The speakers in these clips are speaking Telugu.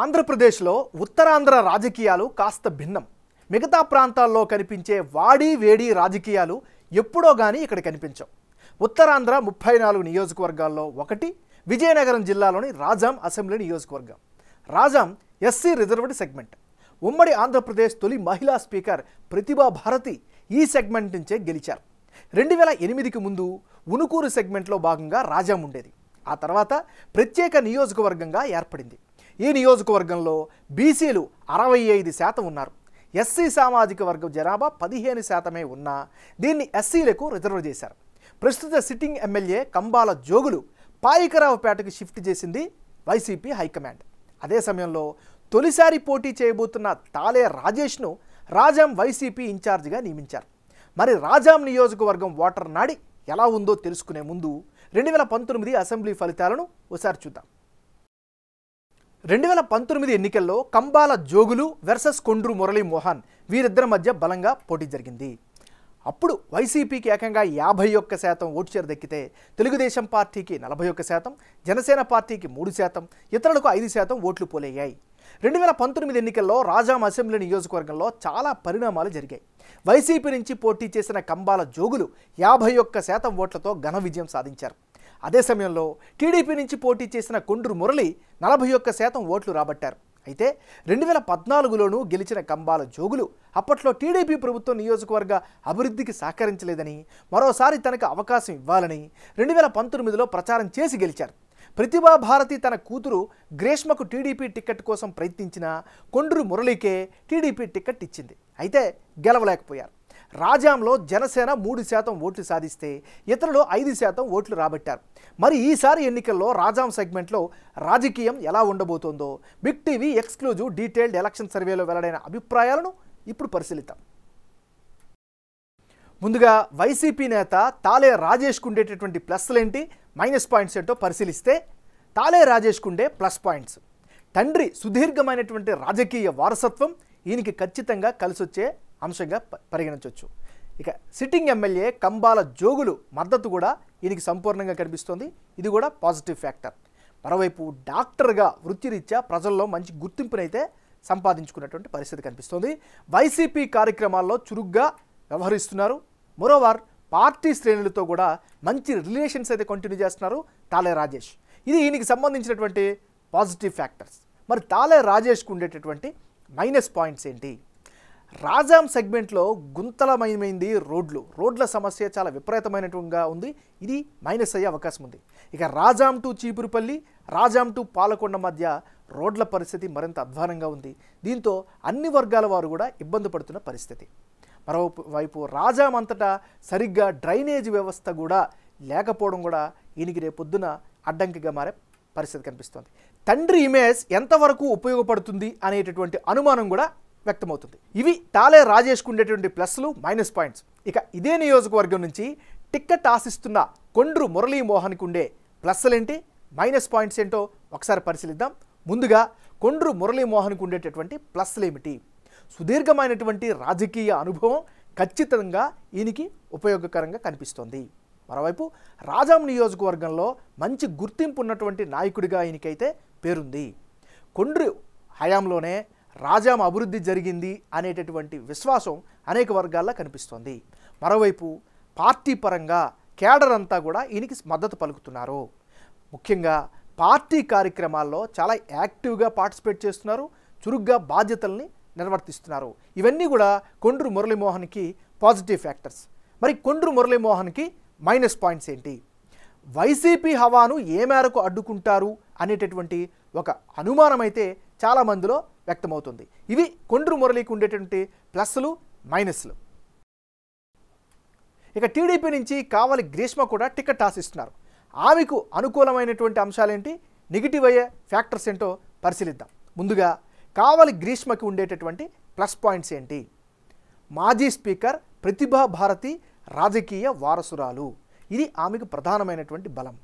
ఆంధ్రప్రదేశ్లో ఉత్తరాంధ్ర రాజకీయాలు కాస్త భిన్నం. మిగతా ప్రాంతాల్లో కనిపించే వాడి వేడి రాజకీయాలు ఎప్పుడో గానీ ఇక్కడ కనిపించవు. ఉత్తరాంధ్ర 34 నియోజకవర్గాల్లో ఒకటి విజయనగరం జిల్లాలోని రాజాం అసెంబ్లీ నియోజకవర్గం. Rajam SC reserved segment. ఉమ్మడి ఆంధ్రప్రదేశ్ తొలి మహిళా స్పీకర్ ప్రతిభా భారతి ఈ సెగ్మెంట్ నుంచే గెలిచారు. 2008కి ముందు ఉనుకూరు సెగ్మెంట్లో భాగంగా రాజాం ఉండేది. ఆ తర్వాత ప్రత్యేక నియోజకవర్గంగా ఏర్పడింది. ఈ నియోజకవర్గంలో బీసీలు 65% ఉన్నారు. ఎస్సీ సామాజిక వర్గం జనాభా 15% ఉన్నా దీన్ని ఎస్సీలకు రిజర్వ్ చేశారు. ప్రస్తుత sitting MLA Kambala Jogulu పాయికరావుపేటకు shift చేసింది వైసీపీ హైకమాండ్. అదే సమయంలో తొలిసారి పోటీ చేయబోతున్న తాలే రాజేష్ను రాజాం వైసీపీ ఇన్ఛార్జిగా నియమించారు. మరి రాజాం నియోజకవర్గం ఓటర్ నాడి ఎలా ఉందో తెలుసుకునే ముందు 2019 అసెంబ్లీ ఫలితాలను ఒకసారి చూద్దాం. 2019 ఎన్నికల్లో కంబాల జోగులు వర్సెస్ కొండ్రు మురళీమోహన్ వీరిద్దరి మధ్య బలంగా పోటీ జరిగింది. అప్పుడు వైసీపీకి ఏకంగా 51% ఓటు షేర్ దక్కితే తెలుగుదేశం పార్టీకి 41%, జనసేన పార్టీకి 3%, ఇతరులకు 5% ఓట్లు పోలయ్యాయి. 2019 ఎన్నికల్లో రాజాం అసెంబ్లీ నియోజకవర్గంలో చాలా పరిణామాలు జరిగాయి. వైసీపీ నుంచి పోటీ చేసిన కంబాల జోగులు 51% ఓట్లతో ఘన విజయం సాధించారు. అదే సమయంలో టీడీపీ నుంచి పోటీ చేసిన కొండ్రు మురళి 41% ఓట్లు రాబట్టారు. అయితే 2014లోనూ గెలిచిన కంబాల జోగులు అప్పట్లో టీడీపీ ప్రభుత్వం నియోజకవర్గ అభివృద్ధికి సహకరించలేదని, మరోసారి తనకు అవకాశం ఇవ్వాలని 2019లో ప్రచారం చేసి గెలిచారు. ప్రతిభా భారతి తన కూతురు గ్రేష్మకు టీడీపీ టికెట్ కోసం ప్రయత్నించిన కొండ్రు మురళికే టీడీపీ టికెట్ ఇచ్చింది. అయితే గెలవలేకపోయారు. రాజాంలో జనసేన 3% ఓట్లు సాధిస్తే ఇతరులు 5% ఓట్లు రాబట్టారు. మరి ఈసారి ఎన్నికల్లో రాజాం సెగ్మెంట్లో రాజకీయం ఎలా ఉండబోతోందో big TV exclusive detailed election సర్వేలో వెల్లడైన అభిప్రాయాలను ఇప్పుడు పరిశీలిద్దాం. ముందుగా వైసీపీ నేత తాలే రాజేష్కు ఉండేటటువంటి ప్లస్లేంటి, మైనస్ పాయింట్స్ ఏంటో పరిశీలిస్తే తాలే రాజేష్కు ఉండే ప్లస్ పాయింట్స్: తండ్రి సుదీర్ఘమైనటువంటి రాజకీయ వారసత్వం ఈయనకి ఖచ్చితంగా కలిసొచ్చే అంశంగా పరిగణించవచ్చు. ఇక సిట్టింగ్ ఎమ్మెల్యే కంబాల జోగులు మద్దతు కూడా ఈయనకి సంపూర్ణంగా కనిపిస్తోంది. ఇది కూడా పాజిటివ్ ఫ్యాక్టర్. మరోవైపు డాక్టర్గా వృత్తిరీత్యా ప్రజల్లో మంచి గుర్తింపునైతే సంపాదించుకున్నటువంటి పరిస్థితి కనిపిస్తోంది. వైసీపీ కార్యక్రమాల్లో చురుగ్గా వ్యవహరిస్తున్నారు. మరోవార్ పార్టీ శ్రేణులతో కూడా మంచి రిలేషన్స్ అయితే కంటిన్యూ చేస్తున్నారు తాలే రాజేష్. ఇది ఈయనకి సంబంధించినటువంటి పాజిటివ్ ఫ్యాక్టర్స్. మరి తాలే రాజేష్కు ఉండేటటువంటి మైనస్ పాయింట్స్ ఏంటి? రాజాం సెగ్మెంట్లో గుంతలమయమైంది రోడ్ల సమస్య చాలా విపరీతమైనట్టుగా ఉంది. ఇది మైనస్ అయ్యే అవకాశం ఉంది. ఇక రాజాం టు చీపురుపల్లి, రాజాం టు పాలకొండ మధ్య రోడ్ల పరిస్థితి మరింత అధ్వానంగా ఉంది. దీంతో అన్ని వర్గాల వారు కూడా ఇబ్బంది పడుతున్న పరిస్థితి. మరోవైపు రాజాం అంతటా సరిగ్గా డ్రైనేజ్ వ్యవస్థ కూడా లేకపోవడం కూడా ఈయనకి రేపొద్దున అడ్డంకిగా మారే పరిస్థితి కనిపిస్తోంది. తండ్రి ఇమేజ్ ఎంతవరకు ఉపయోగపడుతుంది అనేటటువంటి అనుమానం కూడా వ్యక్తమవుతుంది. ఇవి తాలే రాజేష్కు ఉండేటువంటి ప్లస్లు, మైనస్ పాయింట్స్. ఇక ఇదే నియోజకవర్గం నుంచి టిక్కెట్ ఆశిస్తున్న కొండ్రు మురళీమోహన్కి ఉండే ప్లస్లేంటి, మైనస్ పాయింట్స్ ఏంటో ఒకసారి పరిశీలిద్దాం. ముందుగా కొండ్రు మురళీమోహన్కి ఉండేటటువంటి ప్లస్లేమిటి? సుదీర్ఘమైనటువంటి రాజకీయ అనుభవం ఖచ్చితంగా ఈయనకి ఉపయోగకరంగా కనిపిస్తోంది. మరోవైపు రాజాం నియోజకవర్గంలో మంచి గుర్తింపు ఉన్నటువంటి నాయకుడిగా ఈయనకైతే పేరుంది. కొండ్రు హయాంలోనే రాజాం అభివృద్ధి జరిగింది అనేటటువంటి విశ్వాసం అనేక వర్గాల్లో కనిపిస్తోంది. మరోవైపు పార్టీ పరంగా కేడర్ అంతా కూడా ఈయనకి మద్దతు పలుకుతున్నారు. ముఖ్యంగా పార్టీ కార్యక్రమాల్లో చాలా యాక్టివ్గా పార్టిసిపేట్ చేస్తున్నారు, చురుగ్గా బాధ్యతల్ని నిర్వర్తిస్తున్నారు. ఇవన్నీ కూడా కొండ్రు మురళీమోహన్కి పాజిటివ్ ఫ్యాక్టర్స్. మరి కొండ్రు మురళీమోహన్కి మైనస్ పాయింట్స్ ఏంటి? వైసీపీ హవాను ఏ మేరకు అడ్డుకుంటారు అనేటటువంటి ఒక అనుమానం అయితే చాలామందిలో వ్యక్తమవుతుంది. ఇవి కొండ్రు మురళికి ఉండేటువంటి ప్లస్లు, మైనస్లు. ఇక టీడీపీ నుంచి కావలి గ్రీష్మ కూడా టికెట్ ఆశిస్తున్నారు. ఆమెకు అనుకూలమైనటువంటి అంశాలేంటి, నెగిటివ్ అయ్యే ఫ్యాక్టర్స్ ఏంటో పరిశీలిద్దాం. ముందుగా కావలి గ్రీష్మకి ఉండేటటువంటి ప్లస్ పాయింట్స్ ఏంటి? మాజీ స్పీకర్ ప్రతిభా భారతి రాజకీయ వారసురాలు. ఇది ఆమెకు ప్రధానమైనటువంటి బలం.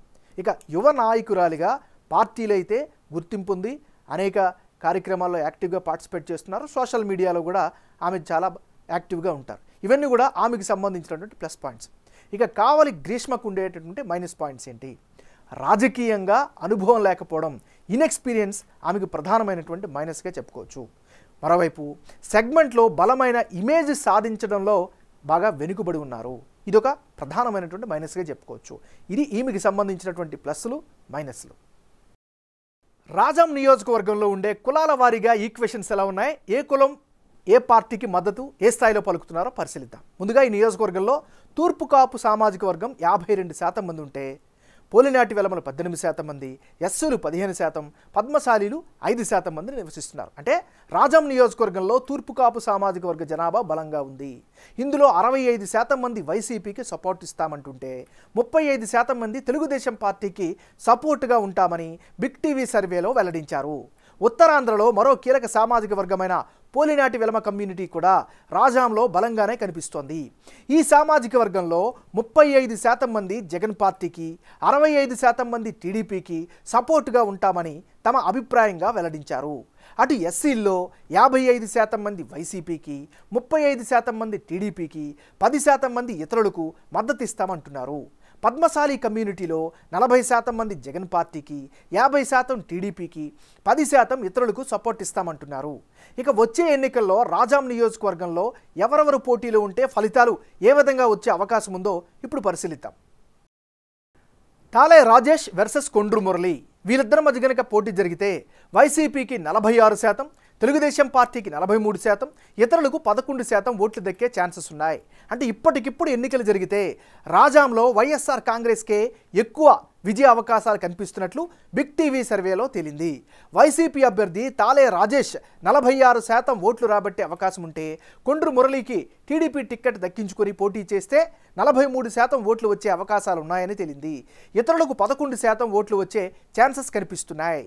ఇక యువ నాయకురాలిగా పార్టీలో అయితే గుర్తింపు ఉంది. అనేక కార్యక్రమాల్లో యాక్టివ్గా పార్టిసిపేట్ చేస్తున్నారు. సోషల్ మీడియాలో కూడా ఆమె చాలా యాక్టివ్గా ఉంటారు. ఇవన్నీ కూడా ఆమెకు సంబంధించినటువంటి ప్లస్ పాయింట్స్. ఇక కావలి గ్రీష్మకు ఉండేటటువంటి మైనస్ పాయింట్స్ ఏంటి? రాజకీయంగా అనుభవం లేకపోవడం, ఇన్ఎక్స్పీరియన్స్ ఆమెకు ప్రధానమైనటువంటి మైనస్గా చెప్పుకోవచ్చు. మరోవైపు సెగ్మెంట్లో బలమైన ఇమేజ్ సాధించడంలో బాగా వెనుకబడి ఉన్నారు. ఇదొక ప్రధానమైనటువంటి మైనస్గా చెప్పుకోవచ్చు. ఇది ఈమెకి సంబంధించినటువంటి ప్లస్లు, మైనస్లు. రాజాం నియోజకవర్గంలో ఉండే కులాల వారీగా ఈక్వేషన్స్ ఎలా ఉన్నాయి, ఏ కులం ఏ పార్టీకి మద్దతు ఏ స్థాయిలో పలుకుతున్నారో పరిశీలిద్దాం. ముందుగా ఈ నియోజకవర్గంలో తూర్పు కాపు సామాజిక వర్గం 52% మంది ఉంటే, పోలినాటి వెలమలు 18% మంది, ఎస్సులు 15%, పద్మశాలీలు 5% మంది నివసిస్తున్నారు. అంటే రాజాం నియోజకవర్గంలో తూర్పు కాపు సామాజిక వర్గ జనాభా బలంగా ఉంది. ఇందులో 65% మంది వైసీపీకి సపోర్ట్ ఇస్తామంటుంటే, 35% మంది తెలుగుదేశం పార్టీకి సపోర్టుగా ఉంటామని బిగ్ టీవీ సర్వేలో వెల్లడించారు. ఉత్తరాంధ్రలో మరో కీలక సామాజిక వర్గమైన పోలినాటి వెలమ కమ్యూనిటీ కూడా రాజాంలో బలంగానే కనిపిస్తోంది. ఈ సామాజిక వర్గంలో 35% మంది జగన్ పార్టీకి, 65% మంది టీడీపీకి సపోర్టుగా ఉంటామని తమ అభిప్రాయంగా వెల్లడించారు. అటు ఎస్సీల్లో 55% మంది వైసీపీకి, 35% మంది టీడీపీకి, 10% మంది ఇతరులకు మద్దతిస్తామంటున్నారు. పద్మశాలి కమ్యూనిటీలో 40% మంది జగన్ పార్టీకి, 50% టీడీపీకి, 10% ఇతరులకు సపోర్ట్ ఇస్తామంటున్నారు. ఇక వచ్చే ఎన్నికల్లో రాజాం నియోజకవర్గంలో ఎవరెవరు పోటీలో ఉంటే ఫలితాలు ఏ విధంగా వచ్చే అవకాశం ఉందో ఇప్పుడు పరిశీలిద్దాం. తాలే రాజేష్ వర్సెస్ కొండ్రు మురళి, వీళ్ళిద్దరి మధ్య గనక పోటీ జరిగితే వైసీపీకి 46%, తెలుగుదేశం పార్టీకి 43%, ఇతరులకు 11% ఓట్లు దక్కే ఛాన్సెస్ ఉన్నాయి. అంటే ఇప్పటికిప్పుడు ఎన్నికలు జరిగితే రాజాంలో వైఎస్ఆర్ కాంగ్రెస్కే ఎక్కువ విజయ అవకాశాలు కనిపిస్తున్నట్లు బిగ్ టీవీ సర్వేలో తేలింది. వైసీపీ అభ్యర్థి తాలే రాజేష్ 46% ఓట్లు రాబట్టే అవకాశం ఉంటే, కొండ్రు మురళికి టీడీపీ టిక్కెట్ దక్కించుకొని పోటీ చేస్తే 43% ఓట్లు వచ్చే అవకాశాలు ఉన్నాయని తేలింది. ఇతరులకు 11% ఓట్లు వచ్చే ఛాన్సెస్ కనిపిస్తున్నాయి.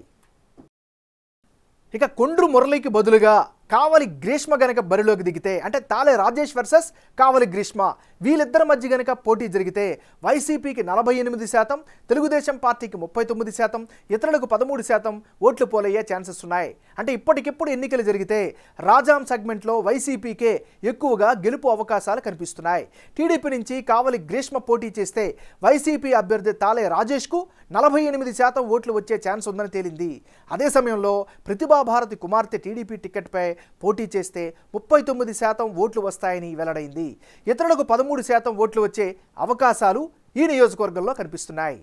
ఇక కొండ్రు మురళికి బదులుగా కావలి గ్రీష్మ గనక బరిలోకి దిగితే, అంటే తాలే రాజేష్ వర్సెస్ కావలి గ్రీష్మ, వీళ్ళిద్దరి మధ్య గనక పోటీ జరిగితే వైసీపీకి 48%, తెలుగుదేశం పార్టీకి 39%, ఇతరులకు 13% ఓట్లు పోలయ్యే ఛాన్సెస్ ఉన్నాయి. అంటే ఇప్పటికిప్పుడు ఎన్నికలు జరిగితే రాజాం సెగ్మెంట్లో వైసీపీకే ఎక్కువగా గెలుపు అవకాశాలు కనిపిస్తున్నాయి. టీడీపీ నుంచి కావలి గ్రీష్మ పోటీ చేస్తే వైసీపీ అభ్యర్థి తాలే రాజేష్కు 48% ఓట్లు వచ్చే ఛాన్స్ ఉందని తేలింది. అదే సమయంలో ప్రతిభాభారతి కుమార్తె టీడీపీ టికెట్పై పోటీ చేస్తే 39% ఓట్లు వస్తాయని వెల్లడైంది. ఇతరులకు 13% ఓట్లు వచ్చే అవకాశాలు ఈ నియోజకవర్గంలో కనిపిస్తున్నాయి.